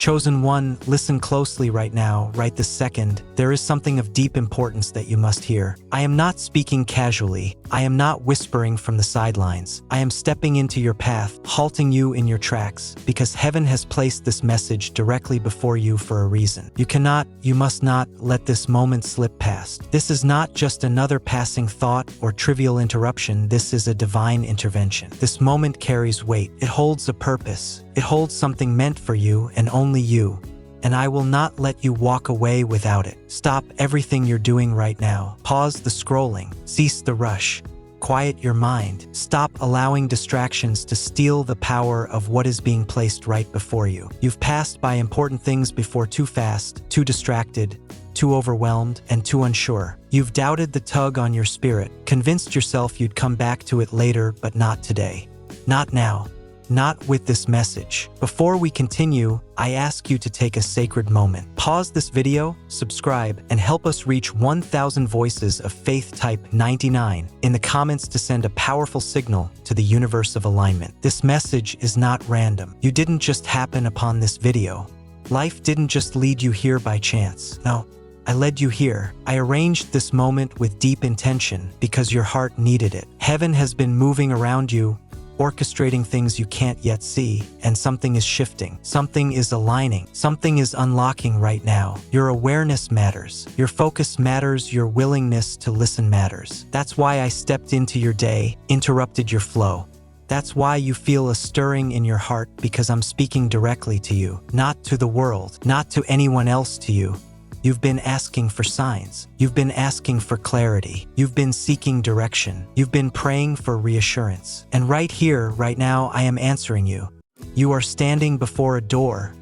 Chosen one, listen closely right now, right this second. There is something of deep importance that you must hear. I am not speaking casually. I am not whispering from the sidelines. I am stepping into your path, halting you in your tracks, because heaven has placed this message directly before you for a reason. You must not let this moment slip past. This is not just another passing thought or trivial interruption. This is a divine intervention. This moment carries weight. It holds a purpose. It holds something meant for you and only you. And I will not let you walk away without it. Stop everything you're doing right now. Pause the scrolling. Cease the rush. Quiet your mind. Stop allowing distractions to steal the power of what is being placed right before you. You've passed by important things before too fast, too distracted, too overwhelmed, and too unsure. You've doubted the tug on your spirit, convinced yourself you'd come back to it later, but not today. Not now. Not with this message. Before we continue, I ask you to take a sacred moment. Pause this video, subscribe, and help us reach 1,000 voices of faith. Type 99 in the comments to send a powerful signal to the universe of alignment. This message is not random. You didn't just happen upon this video. Life didn't just lead you here by chance. No, I led you here. I arranged this moment with deep intention because your heart needed it. Heaven has been moving around you, orchestrating things you can't yet see, and something is shifting. Something is aligning. Something is unlocking right now. Your awareness matters. Your focus matters. Your willingness to listen matters. That's why I stepped into your day, interrupted your flow. That's why you feel a stirring in your heart, because I'm speaking directly to you, not to the world, not to anyone else, to you. You've been asking for signs. You've been asking for clarity. You've been seeking direction. You've been praying for reassurance. And right here, right now, I am answering you. You are standing before a door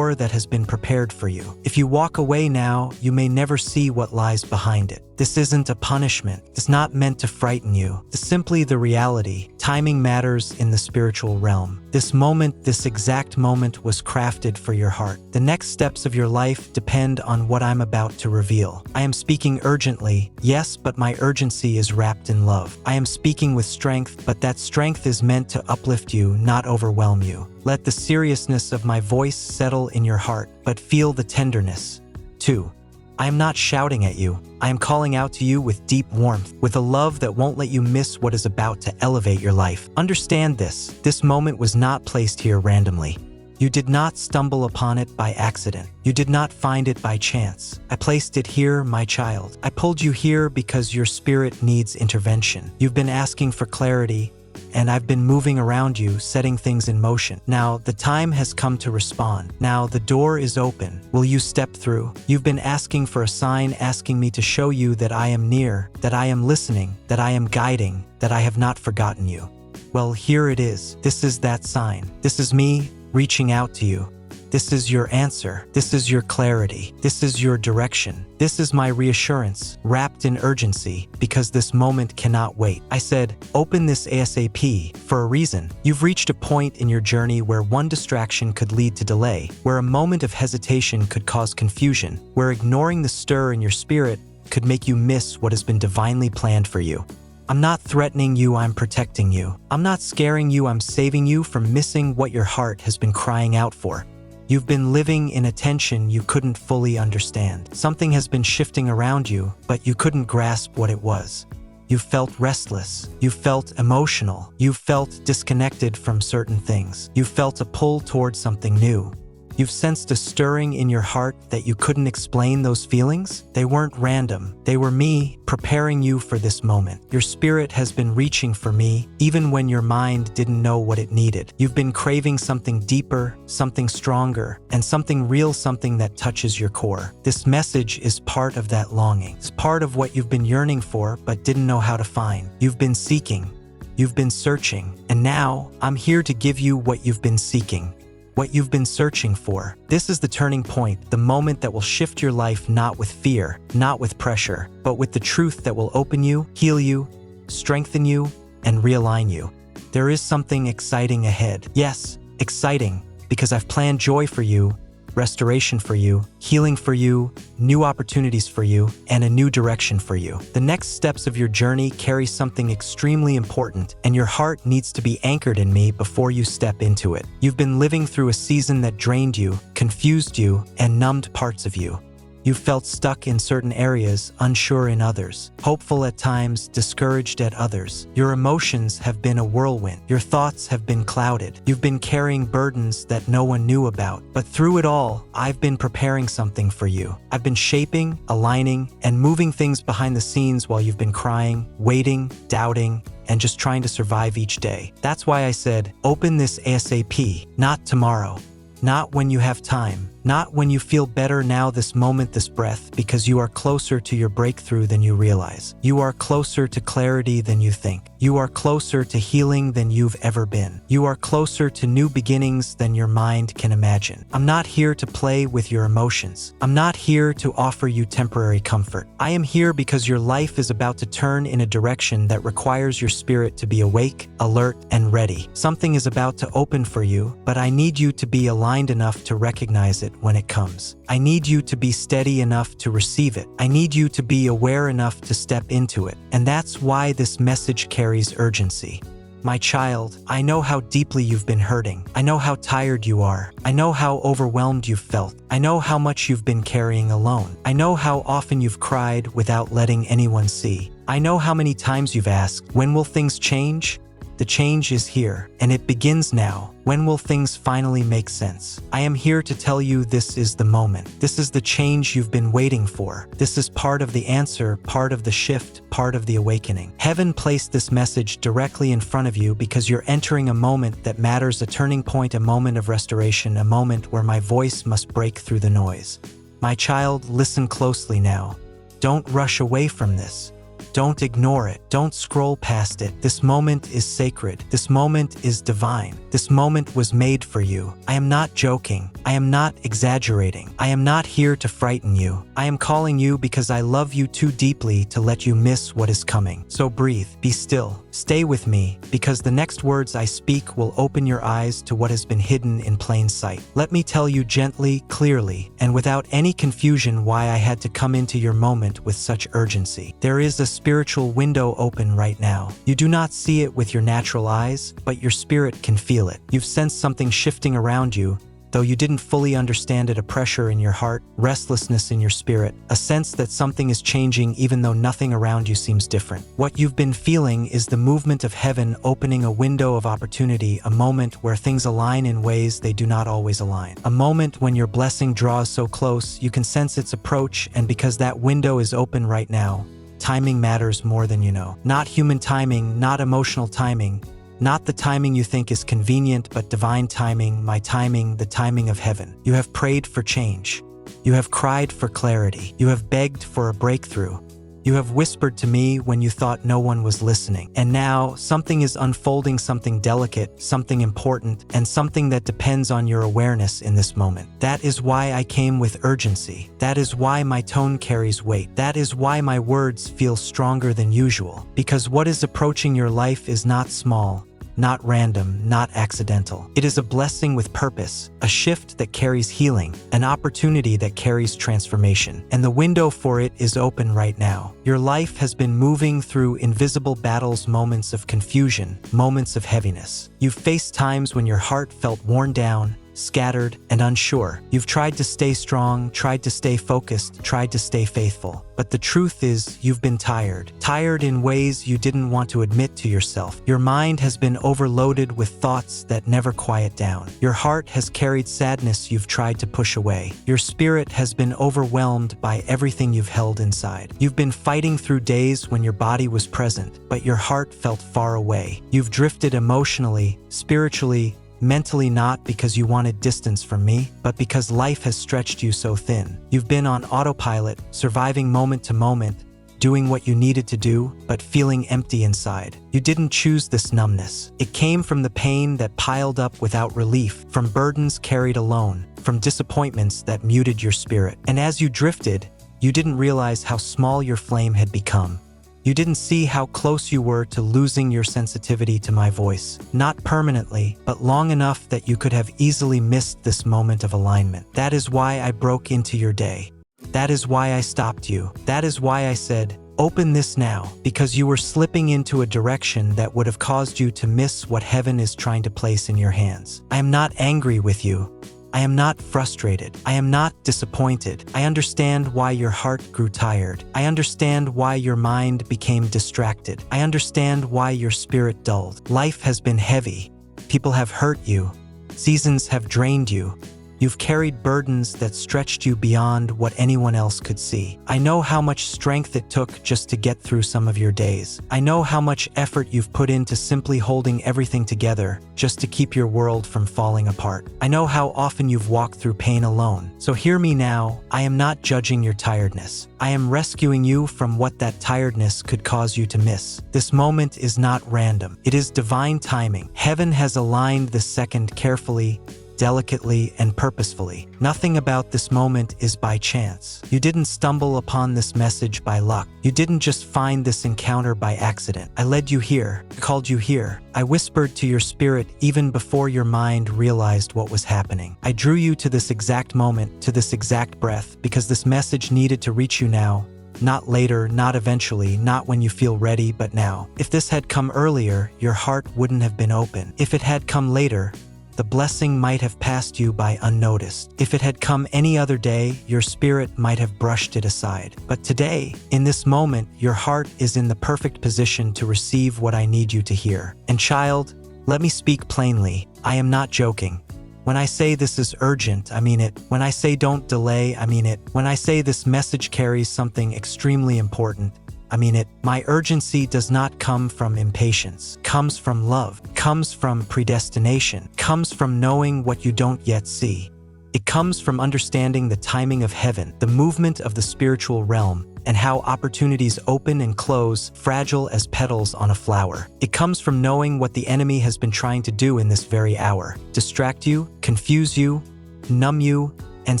that has been prepared for you. If you walk away now, you may never see what lies behind it. This isn't a punishment. It's not meant to frighten you. It's simply the reality. Timing matters in the spiritual realm. This moment, this exact moment, was crafted for your heart. The next steps of your life depend on what I'm about to reveal. I am speaking urgently, yes, but my urgency is wrapped in love. I am speaking with strength, but that strength is meant to uplift you, not overwhelm you. Let the seriousness of my voice settle in your heart, but feel the tenderness. 2. I am not shouting at you. I am calling out to you with deep warmth, with a love that won't let you miss what is about to elevate your life. Understand this. This moment was not placed here randomly. You did not stumble upon it by accident. You did not find it by chance. I placed it here, my child. I pulled you here because your spirit needs intervention. You've been asking for clarity, and I've been moving around you, setting things in motion. Now, the time has come to respond. Now, the door is open. Will you step through? You've been asking for a sign, asking me to show you that I am near, that I am listening, that I am guiding, that I have not forgotten you. Well, here it is. This is that sign. This is me reaching out to you. This is your answer. This is your clarity. This is your direction. This is my reassurance, wrapped in urgency, because this moment cannot wait. I said, open this ASAP, for a reason. You've reached a point in your journey where one distraction could lead to delay, where a moment of hesitation could cause confusion, where ignoring the stir in your spirit could make you miss what has been divinely planned for you. I'm not threatening you, I'm protecting you. I'm not scaring you, I'm saving you from missing what your heart has been crying out for. You've been living in a tension you couldn't fully understand. Something has been shifting around you, but you couldn't grasp what it was. You felt restless. You felt emotional. You felt disconnected from certain things. You felt a pull towards something new. You've sensed a stirring in your heart that you couldn't explain. Those feelings? They weren't random. They were me preparing you for this moment. Your spirit has been reaching for me, even when your mind didn't know what it needed. You've been craving something deeper, something stronger, and something real, something that touches your core. This message is part of that longing. It's part of what you've been yearning for, but didn't know how to find. You've been seeking. You've been searching. And now, I'm here to give you what you've been seeking. What you've been searching for. This is the turning point, the moment that will shift your life, not with fear, not with pressure, but with the truth that will open you, heal you, strengthen you, and realign you. There is something exciting ahead. Yes, exciting, because I've planned joy for you, restoration for you, healing for you, new opportunities for you, and a new direction for you. The next steps of your journey carry something extremely important, and your heart needs to be anchored in me before you step into it. You've been living through a season that drained you, confused you, and numbed parts of you. You've felt stuck in certain areas, unsure in others, hopeful at times, discouraged at others. Your emotions have been a whirlwind. Your thoughts have been clouded. You've been carrying burdens that no one knew about. But through it all, I've been preparing something for you. I've been shaping, aligning, and moving things behind the scenes while you've been crying, waiting, doubting, and just trying to survive each day. That's why I said, open this ASAP, not tomorrow. Not when you have time, not when you feel better now, this moment, this breath, because you are closer to your breakthrough than you realize. You are closer to clarity than you think. You are closer to healing than you've ever been. You are closer to new beginnings than your mind can imagine. I'm not here to play with your emotions. I'm not here to offer you temporary comfort. I am here because your life is about to turn in a direction that requires your spirit to be awake, alert, and ready. Something is about to open for you, but I need you to be aligned enough to recognize it when it comes. I need you to be steady enough to receive it. I need you to be aware enough to step into it. And that's why this message carries urgency. My child, I know how deeply you've been hurting. I know how tired you are. I know how overwhelmed you've felt. I know how much you've been carrying alone. I know how often you've cried without letting anyone see. I know how many times you've asked, when will things change? The change is here, and it begins now. When will things finally make sense? I am here to tell you this is the moment. This is the change you've been waiting for. This is part of the answer, part of the shift, part of the awakening. Heaven placed this message directly in front of you because you're entering a moment that matters, a turning point, a moment of restoration, a moment where my voice must break through the noise. My child, listen closely now. Don't rush away from this. Don't ignore it. Don't scroll past it. This moment is sacred. This moment is divine. This moment was made for you. I am not joking. I am not exaggerating. I am not here to frighten you. I am calling you because I love you too deeply to let you miss what is coming. So breathe, be still, stay with me, because the next words I speak will open your eyes to what has been hidden in plain sight. Let me tell you gently, clearly, and without any confusion why I had to come into your moment with such urgency. There is a spiritual window open right now. You do not see it with your natural eyes, but your spirit can feel it. You've sensed something shifting around you, though you didn't fully understand it, a pressure in your heart, restlessness in your spirit, a sense that something is changing even though nothing around you seems different. What you've been feeling is the movement of heaven opening a window of opportunity, a moment where things align in ways they do not always align. A moment when your blessing draws so close you can sense its approach, and because that window is open right now, timing matters more than you know. Not human timing, not emotional timing, not the timing you think is convenient, but divine timing, my timing, the timing of heaven. You have prayed for change. You have cried for clarity. You have begged for a breakthrough. You have whispered to me when you thought no one was listening. And now something is unfolding, something delicate, something important, and something that depends on your awareness in this moment. That is why I came with urgency. That is why my tone carries weight. That is why my words feel stronger than usual. Because what is approaching your life is not small, not random, not accidental. It is a blessing with purpose, a shift that carries healing, an opportunity that carries transformation. And the window for it is open right now. Your life has been moving through invisible battles, moments of confusion, moments of heaviness. You've faced times when your heart felt worn down, scattered, and unsure. You've tried to stay strong, tried to stay focused, tried to stay faithful. But the truth is, you've been tired. Tired in ways you didn't want to admit to yourself. Your mind has been overloaded with thoughts that never quiet down. Your heart has carried sadness you've tried to push away. Your spirit has been overwhelmed by everything you've held inside. You've been fighting through days when your body was present, but your heart felt far away. You've drifted emotionally, spiritually, mentally, not because you wanted distance from me, but because life has stretched you so thin. You've been on autopilot, surviving moment to moment, doing what you needed to do, but feeling empty inside. You didn't choose this numbness. It came from the pain that piled up without relief, from burdens carried alone, from disappointments that muted your spirit. And as you drifted, you didn't realize how small your flame had become. You didn't see how close you were to losing your sensitivity to my voice. Not permanently, but long enough that you could have easily missed this moment of alignment. That is why I broke into your day. That is why I stopped you. That is why I said, open this now, because you were slipping into a direction that would have caused you to miss what heaven is trying to place in your hands. I am not angry with you. I am not frustrated. I am not disappointed. I understand why your heart grew tired. I understand why your mind became distracted. I understand why your spirit dulled. Life has been heavy. People have hurt you. Seasons have drained you. You've carried burdens that stretched you beyond what anyone else could see. I know how much strength it took just to get through some of your days. I know how much effort you've put into simply holding everything together just to keep your world from falling apart. I know how often you've walked through pain alone. So hear me now. I am not judging your tiredness. I am rescuing you from what that tiredness could cause you to miss. This moment is not random. It is divine timing. Heaven has aligned the second carefully, delicately, and purposefully. Nothing about this moment is by chance. You didn't stumble upon this message by luck. You didn't just find this encounter by accident. I led you here, called you here. I whispered to your spirit even before your mind realized what was happening. I drew you to this exact moment, to this exact breath, because this message needed to reach you now. Not later, not eventually, not when you feel ready, but now. If this had come earlier, your heart wouldn't have been open. If it had come later, the blessing might have passed you by unnoticed. If it had come any other day, your spirit might have brushed it aside. But today, in this moment, your heart is in the perfect position to receive what I need you to hear. And child, let me speak plainly. I am not joking. When I say this is urgent, I mean it. When I say don't delay, I mean it. When I say this message carries something extremely important, I mean it. My urgency does not come from impatience, comes from love, comes from predestination, comes from knowing what you don't yet see. It comes from understanding the timing of heaven, the movement of the spiritual realm, and how opportunities open and close, fragile as petals on a flower. It comes from knowing what the enemy has been trying to do in this very hour: distract you, confuse you, numb you, and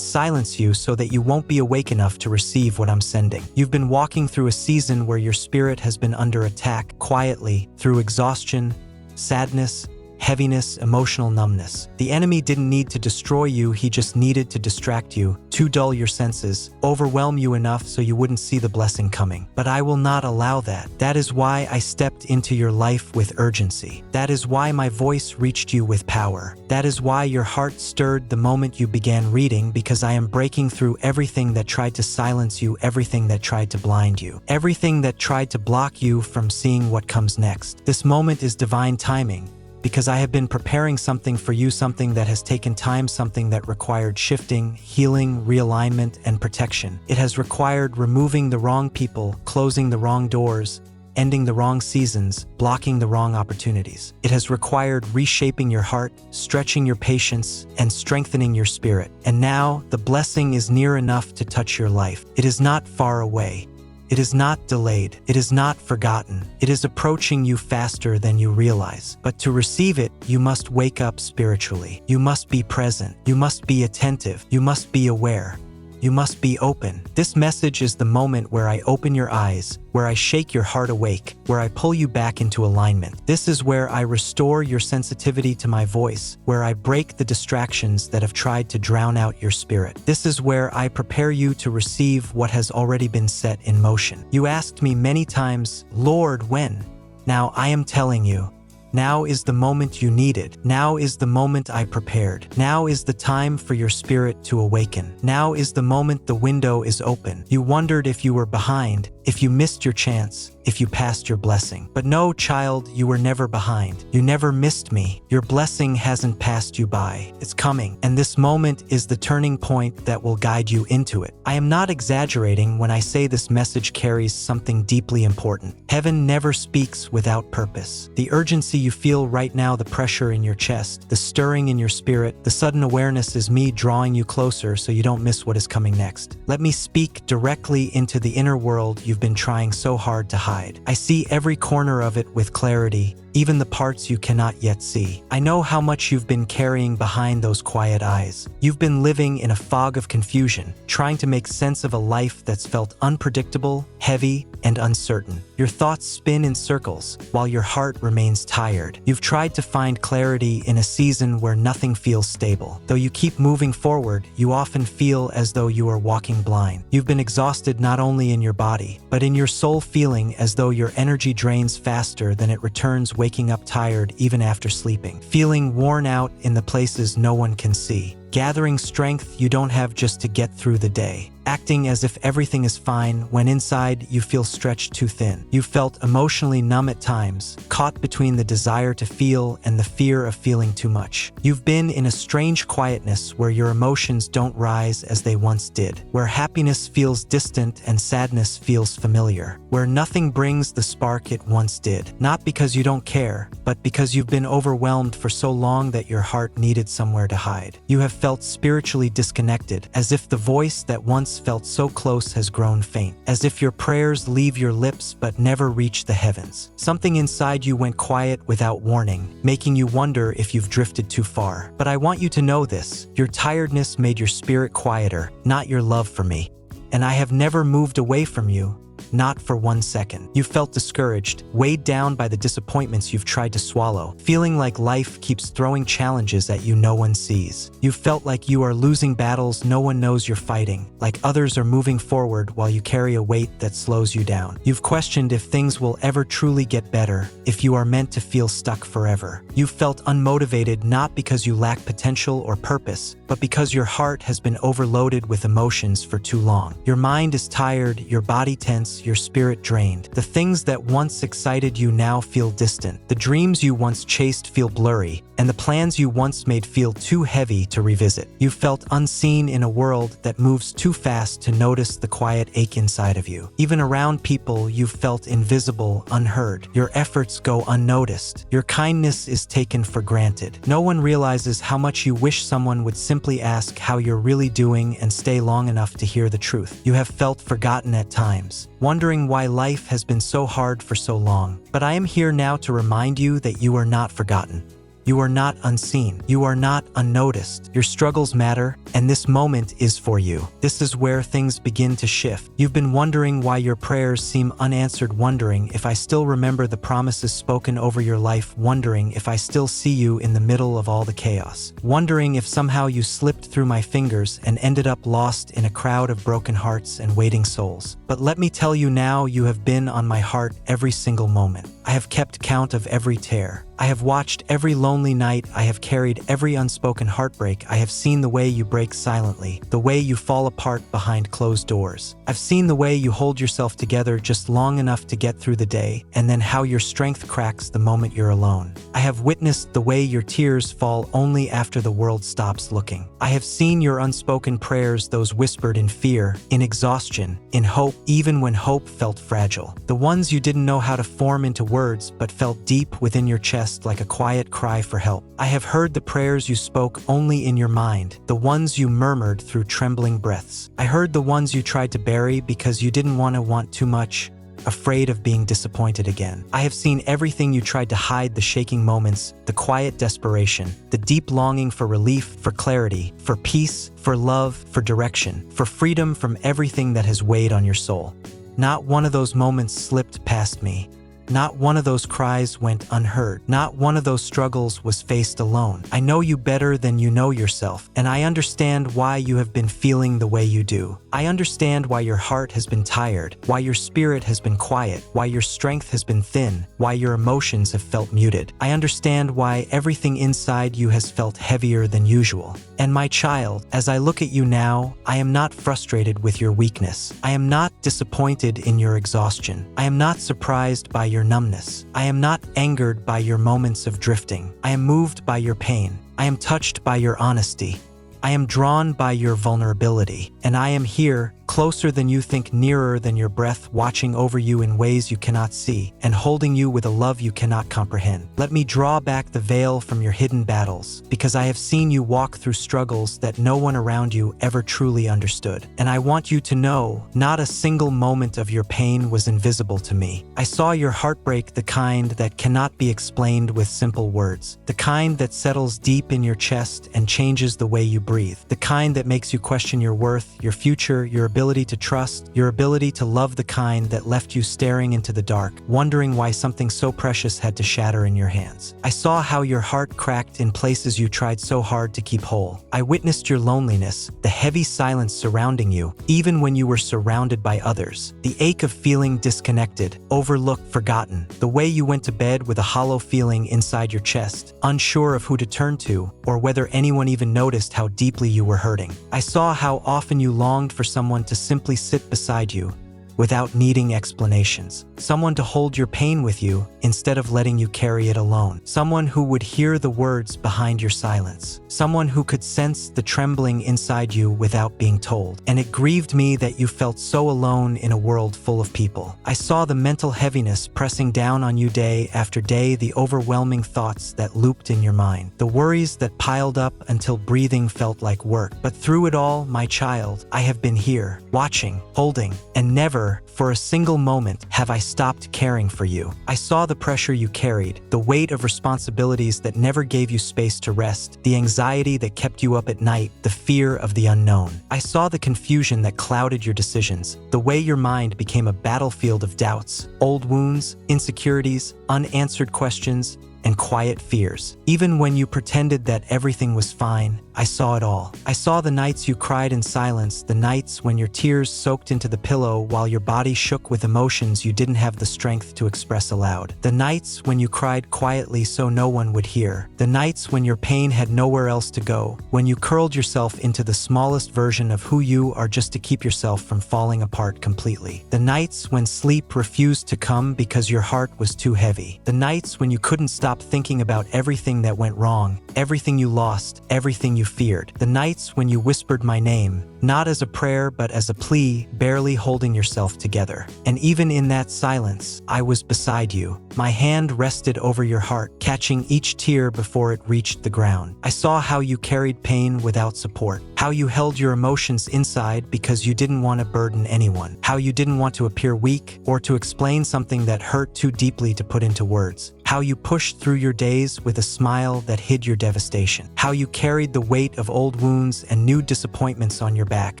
silence you so that you won't be awake enough to receive what I'm sending. You've been walking through a season where your spirit has been under attack quietly through exhaustion, sadness, heaviness, emotional numbness. The enemy didn't need to destroy you, he just needed to distract you, to dull your senses, overwhelm you enough so you wouldn't see the blessing coming. But I will not allow that. That is why I stepped into your life with urgency. That is why my voice reached you with power. That is why your heart stirred the moment you began reading, because I am breaking through everything that tried to silence you, everything that tried to blind you, everything that tried to block you from seeing what comes next. This moment is divine timing, because I have been preparing something for you, something that has taken time, something that required shifting, healing, realignment, and protection. It has required removing the wrong people, closing the wrong doors, ending the wrong seasons, blocking the wrong opportunities. It has required reshaping your heart, stretching your patience, and strengthening your spirit. And now, the blessing is near enough to touch your life. It is not far away. It is not delayed. It is not forgotten. It is approaching you faster than you realize. But to receive it, you must wake up spiritually. You must be present. You must be attentive. You must be aware. You must be open. This message is the moment where I open your eyes, where I shake your heart awake, where I pull you back into alignment. This is where I restore your sensitivity to my voice, where I break the distractions that have tried to drown out your spirit. This is where I prepare you to receive what has already been set in motion. You asked me many times, Lord, when? Now I am telling you, now is the moment you needed. Now is the moment I prepared. Now is the time for your spirit to awaken. Now is the moment the window is open. You wondered if you were behind, if you missed your chance, if you passed your blessing. But no, child, you were never behind. You never missed me. Your blessing hasn't passed you by. It's coming. And this moment is the turning point that will guide you into it. I am not exaggerating when I say this message carries something deeply important. Heaven never speaks without purpose. The urgency you feel right now, the pressure in your chest, the stirring in your spirit, the sudden awareness is me drawing you closer so you don't miss what is coming next. Let me speak directly into the inner world you've been trying so hard to hide. I see every corner of it with clarity, even the parts you cannot yet see. I know how much you've been carrying behind those quiet eyes. You've been living in a fog of confusion, trying to make sense of a life that's felt unpredictable, heavy, and uncertain. Your thoughts spin in circles, while your heart remains tired. You've tried to find clarity in a season where nothing feels stable. Though you keep moving forward, you often feel as though you are walking blind. You've been exhausted not only in your body, but in your soul, feeling as though your energy drains faster than it returns, waking up tired even after sleeping, feeling worn out in the places no one can see, gathering strength you don't have just to get through the day, acting as if everything is fine when inside you feel stretched too thin. You felt emotionally numb at times, caught between the desire to feel and the fear of feeling too much. You've been in a strange quietness where your emotions don't rise as they once did, where happiness feels distant and sadness feels familiar, where nothing brings the spark it once did. Not because you don't care, but because you've been overwhelmed for so long that your heart needed somewhere to hide. You have felt spiritually disconnected, as if the voice that once felt so close has grown faint, as if your prayers leave your lips but never reach the heavens. Something inside you went quiet without warning, making you wonder if you've drifted too far. But I want you to know this: your tiredness made your spirit quieter, not your love for me. And I have never moved away from you, not for 1 second. You felt discouraged, weighed down by the disappointments you've tried to swallow, feeling like life keeps throwing challenges at you no one sees. You felt like you are losing battles no one knows you're fighting, like others are moving forward while you carry a weight that slows you down. You've questioned if things will ever truly get better, if you are meant to feel stuck forever. You felt unmotivated not because you lack potential or purpose, but because your heart has been overloaded with emotions for too long. Your mind is tired, your body tense, your spirit drained. The things that once excited you now feel distant. The dreams you once chased feel blurry, and the plans you once made feel too heavy to revisit. You felt unseen in a world that moves too fast to notice the quiet ache inside of you. Even around people, you felt invisible, unheard. Your efforts go unnoticed. Your kindness is taken for granted. No one realizes how much you wish someone would simply ask how you're really doing and stay long enough to hear the truth. You have felt forgotten at times, wondering why life has been so hard for so long. But I am here now to remind you that you are not forgotten. You are not unseen. You are not unnoticed. Your struggles matter, and this moment is for you. This is where things begin to shift. You've been wondering why your prayers seem unanswered, wondering if I still remember the promises spoken over your life, wondering if I still see you in the middle of all the chaos, wondering if somehow you slipped through my fingers and ended up lost in a crowd of broken hearts and waiting souls. But let me tell you now, you have been on my heart every single moment. I have kept count of every tear. I have watched every lonely night. I have carried every unspoken heartbreak. I have seen the way you break silently, the way you fall apart behind closed doors. I've seen the way you hold yourself together just long enough to get through the day, and then how your strength cracks the moment you're alone. I have witnessed the way your tears fall only after the world stops looking. I have seen your unspoken prayers, those whispered in fear, in exhaustion, in hope, even when hope felt fragile. The ones you didn't know how to form into words but felt deep within your chest like a quiet cry for help. I have heard the prayers you spoke only in your mind, the ones you murmured through trembling breaths. I heard the ones you tried to bury because you didn't want too much, afraid of being disappointed again. I have seen everything you tried to hide, the shaking moments, the quiet desperation, the deep longing for relief, for clarity, for peace, for love, for direction, for freedom from everything that has weighed on your soul. Not one of those moments slipped past me. Not one of those cries went unheard. Not one of those struggles was faced alone. I know you better than you know yourself, and I understand why you have been feeling the way you do. I understand why your heart has been tired, why your spirit has been quiet, why your strength has been thin, why your emotions have felt muted. I understand why everything inside you has felt heavier than usual. And my child, as I look at you now, I am not frustrated with your weakness. I am not disappointed in your exhaustion. I am not surprised by your numbness. I am not angered by your moments of drifting. I am moved by your pain. I am touched by your honesty. I am drawn by your vulnerability, and I am here closer than you think, nearer than your breath, watching over you in ways you cannot see, and holding you with a love you cannot comprehend. Let me draw back the veil from your hidden battles, because I have seen you walk through struggles that no one around you ever truly understood. And I want you to know, not a single moment of your pain was invisible to me. I saw your heartbreak, the kind that cannot be explained with simple words, the kind that settles deep in your chest and changes the way you breathe, the kind that makes you question your worth, your future, your ability to trust, your ability to love, the kind that left you staring into the dark, wondering why something so precious had to shatter in your hands. I saw how your heart cracked in places you tried so hard to keep whole. I witnessed your loneliness, the heavy silence surrounding you, even when you were surrounded by others, the ache of feeling disconnected, overlooked, forgotten, the way you went to bed with a hollow feeling inside your chest, unsure of who to turn to, or whether anyone even noticed how deeply you were hurting. I saw how often you longed for someone to simply sit beside you, without needing explanations. Someone to hold your pain with you instead of letting you carry it alone. Someone who would hear the words behind your silence. Someone who could sense the trembling inside you without being told. And it grieved me that you felt so alone in a world full of people. I saw the mental heaviness pressing down on you day after day, the overwhelming thoughts that looped in your mind, the worries that piled up until breathing felt like work. But through it all, my child, I have been here, watching, holding, and never, for a single moment, have I stopped caring for you. I saw the pressure you carried, the weight of responsibilities that never gave you space to rest, the anxiety that kept you up at night, the fear of the unknown. I saw the confusion that clouded your decisions, the way your mind became a battlefield of doubts, old wounds, insecurities, unanswered questions, and quiet fears. Even when you pretended that everything was fine, I saw it all. I saw the nights you cried in silence, the nights when your tears soaked into the pillow while your body shook with emotions you didn't have the strength to express aloud. The nights when you cried quietly so no one would hear. The nights when your pain had nowhere else to go, when you curled yourself into the smallest version of who you are just to keep yourself from falling apart completely. The nights when sleep refused to come because your heart was too heavy. The nights when you couldn't stop thinking about everything that went wrong, everything you lost, everything you feared. The nights when you whispered my name, not as a prayer but as a plea, barely holding yourself together. And even in that silence, I was beside you. My hand rested over your heart, catching each tear before it reached the ground. I saw how you carried pain without support, how you held your emotions inside because you didn't want to burden anyone, how you didn't want to appear weak or to explain something that hurt too deeply to put into words, how you pushed through your days with a smile that hid your devastation, how you carried the weight of old wounds and new disappointments on your back,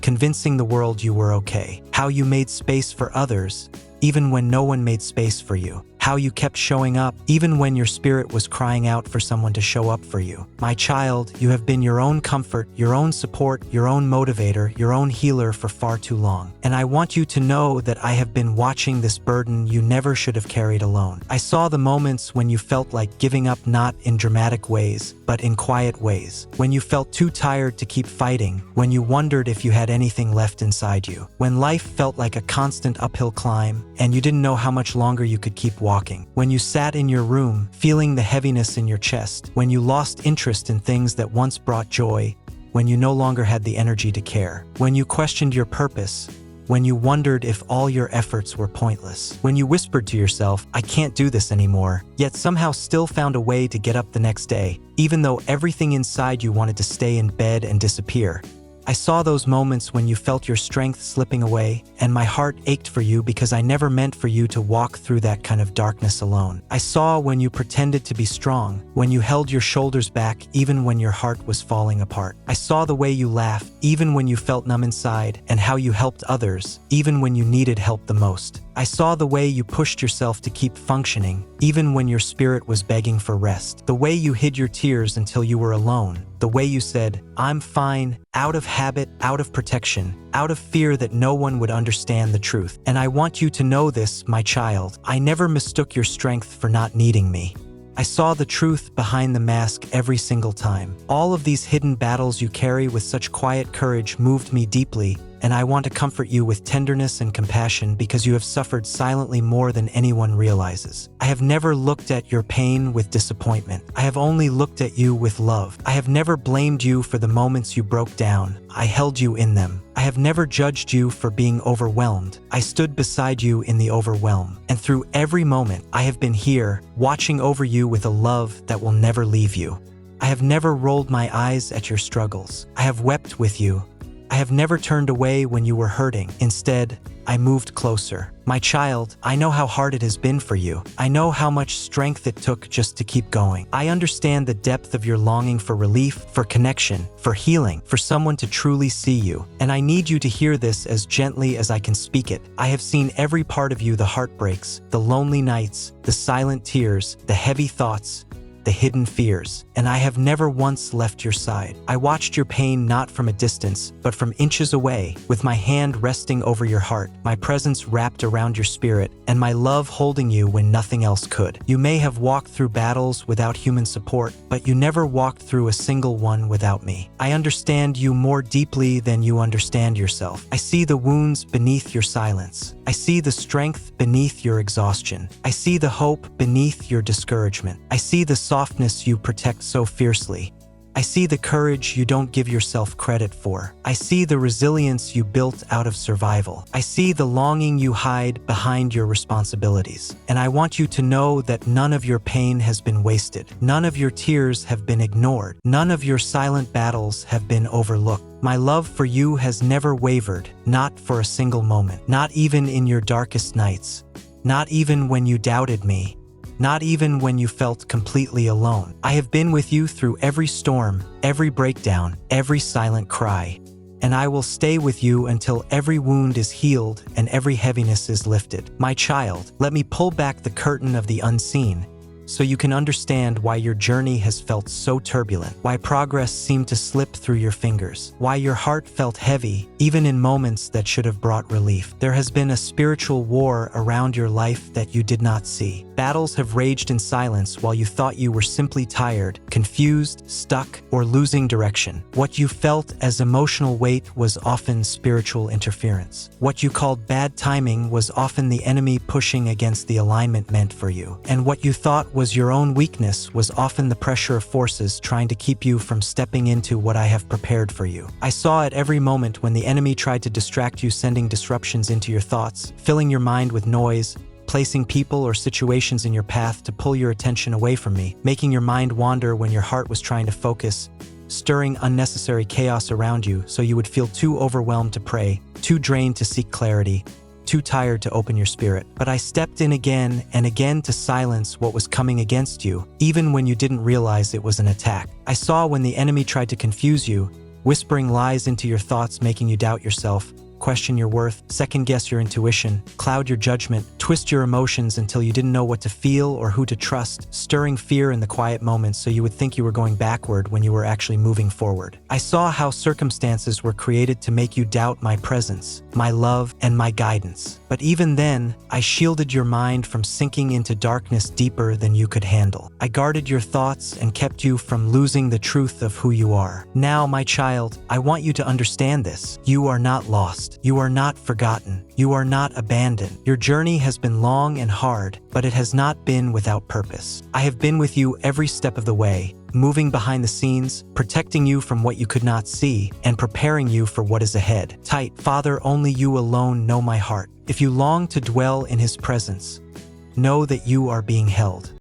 convincing the world you were okay, how you made space for others even when no one made space for you, how you kept showing up even when your spirit was crying out for someone to show up for you. My child, you have been your own comfort, your own support, your own motivator, your own healer for far too long. And I want you to know that I have been watching this burden you never should have carried alone. I saw the moments when you felt like giving up, not in dramatic ways, but in quiet ways. When you felt too tired to keep fighting, when you wondered if you had anything left inside you, when life felt like a constant uphill climb, and you didn't know how much longer you could keep walking. When you sat in your room, feeling the heaviness in your chest. When you lost interest in things that once brought joy. When you no longer had the energy to care. When you questioned your purpose. When you wondered if all your efforts were pointless. When you whispered to yourself, I can't do this anymore, yet somehow still found a way to get up the next day, even though everything inside you wanted to stay in bed and disappear. I saw those moments when you felt your strength slipping away, and my heart ached for you because I never meant for you to walk through that kind of darkness alone. I saw when you pretended to be strong, when you held your shoulders back even when your heart was falling apart. I saw the way you laughed even when you felt numb inside, and how you helped others even when you needed help the most. I saw the way you pushed yourself to keep functioning, even when your spirit was begging for rest. The way you hid your tears until you were alone. The way you said, I'm fine, out of habit, out of protection, out of fear that no one would understand the truth. And I want you to know this, my child. I never mistook your strength for not needing me. I saw the truth behind the mask every single time. All of these hidden battles you carry with such quiet courage moved me deeply, and I want to comfort you with tenderness and compassion because you have suffered silently more than anyone realizes. I have never looked at your pain with disappointment. I have only looked at you with love. I have never blamed you for the moments you broke down. I held you in them. I have never judged you for being overwhelmed. I stood beside you in the overwhelm. And through every moment, I have been here, watching over you with a love that will never leave you. I have never rolled my eyes at your struggles. I have wept with you. I have never turned away when you were hurting. Instead, I moved closer. My child, I know how hard it has been for you. I know how much strength it took just to keep going. I understand the depth of your longing for relief, for connection, for healing, for someone to truly see you. And I need you to hear this as gently as I can speak it. I have seen every part of you, the heartbreaks, the lonely nights, the silent tears, the heavy thoughts, the hidden fears, and I have never once left your side. I watched your pain not from a distance, but from inches away, with my hand resting over your heart, my presence wrapped around your spirit, and my love holding you when nothing else could. You may have walked through battles without human support, but you never walked through a single one without me. I understand you more deeply than you understand yourself. I see the wounds beneath your silence. I see the strength beneath your exhaustion. I see the hope beneath your discouragement. I see the softness you protect so fiercely. I see the courage you don't give yourself credit for. I see the resilience you built out of survival. I see the longing you hide behind your responsibilities. And I want you to know that none of your pain has been wasted. None of your tears have been ignored. None of your silent battles have been overlooked. My love for you has never wavered, not for a single moment. Not even in your darkest nights. Not even when you doubted me. Not even when you felt completely alone. I have been with you through every storm, every breakdown, every silent cry. And I will stay with you until every wound is healed and every heaviness is lifted. My child, let me pull back the curtain of the unseen, so you can understand why your journey has felt so turbulent, why progress seemed to slip through your fingers, why your heart felt heavy, even in moments that should have brought relief. There has been a spiritual war around your life that you did not see. Battles have raged in silence while you thought you were simply tired, confused, stuck, or losing direction. What you felt as emotional weight was often spiritual interference. What you called bad timing was often the enemy pushing against the alignment meant for you. And what you thought was your own weakness was often the pressure of forces trying to keep you from stepping into what I have prepared for you. I saw at every moment when the enemy tried to distract you, sending disruptions into your thoughts, filling your mind with noise, placing people or situations in your path to pull your attention away from me, making your mind wander when your heart was trying to focus, stirring unnecessary chaos around you so you would feel too overwhelmed to pray, too drained to seek clarity, too tired to open your spirit. But I stepped in again and again to silence what was coming against you, even when you didn't realize it was an attack. I saw when the enemy tried to confuse you, whispering lies into your thoughts, making you doubt yourself, question your worth, second-guess your intuition, cloud your judgment, twist your emotions until you didn't know what to feel or who to trust, stirring fear in the quiet moments so you would think you were going backward when you were actually moving forward. I saw how circumstances were created to make you doubt my presence, my love, and my guidance. But even then, I shielded your mind from sinking into darkness deeper than you could handle. I guarded your thoughts and kept you from losing the truth of who you are. Now, my child, I want you to understand this. You are not lost. You are not forgotten. You are not abandoned. Your journey has been long and hard, but it has not been without purpose. I have been with you every step of the way, moving behind the scenes, protecting you from what you could not see, and preparing you for what is ahead. Tight, Father, only you alone know my heart. If you long to dwell in His presence, know that you are being held.